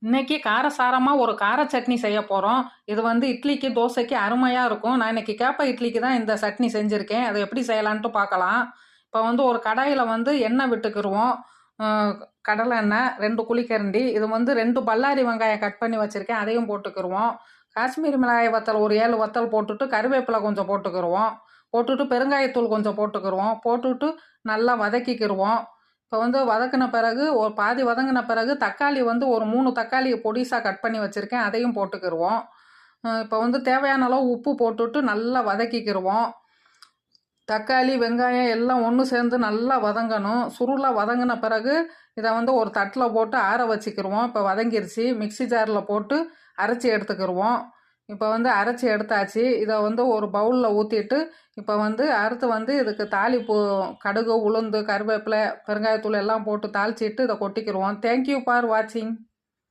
இன்னைக்கு காரசாரமாக ஒரு கார சட்னி செய்ய போகிறோம். இது வந்து இட்லிக்கு தோசைக்கு அருமையாக இருக்கும். நான் இன்னைக்கு கேப்ப இட்லிக்கு தான் இந்த சட்னி செஞ்சுருக்கேன். அதை எப்படி செய்யலான்ட்டு பார்க்கலாம். இப்போ வந்து ஒரு கடாயில் வந்து எண்ணெய் விட்டுக்கிருவோம். அஹ் கடலை எண்ணெய் 2 குழிக்கரண்டி. இது வந்து 2 பல்லாரி வெங்காயம் கட் பண்ணி வச்சுருக்கேன், அதையும் போட்டுக்கிருவோம். காஷ்மீரி மிளகாய் வத்தல் ஒரு 7 வத்தல் போட்டுட்டு கருவேப்பிலை கொஞ்சம் போட்டுக்கிருவோம். போட்டுட்டு பெருங்காயத்தூள் கொஞ்சம் போட்டுக்கிருவோம். போட்டுட்டு நல்லா வதக்கிக்கிருவோம். இப்போ வந்து வதக்கின பிறகு ஒரு பாதி வதங்கின பிறகு தக்காளி வந்து ஒரு 3 தக்காளி பொடிசாக கட் பண்ணி வச்சுருக்கேன், அதையும் போட்டுக்கிருவோம். இப்போ வந்து தேவையான அளவு உப்பு போட்டுட்டு நல்லா வதக்கிக்கிருவோம். தக்காளி வெங்காயம் எல்லாம் ஒன்று சேர்ந்து நல்லா வதங்கணும். சுருளாக வதங்கின பிறகு இதை வந்து ஒரு தட்டில் போட்டு ஆற வச்சுக்கிருவோம். இப்போ வதங்கிருச்சு. மிக்சி ஜாரில் போட்டு அரைச்சி எடுத்துக்கிருவோம். இப்போ வந்து அரைச்சி எடுத்தாச்சு. இதை வந்து ஒரு பவுலில் ஊற்றிட்டு இப்போ வந்து அடுத்து வந்து இதுக்கு தாளிப்பு கடுகு உளுந்து கருவேப்பிலை பெருங்காயத்தூள் எல்லாம் போட்டு தாளிச்சிட்டு இதை கொட்டிக்கிருவோம். தேங்க்யூ ஃபார் வாட்சிங்.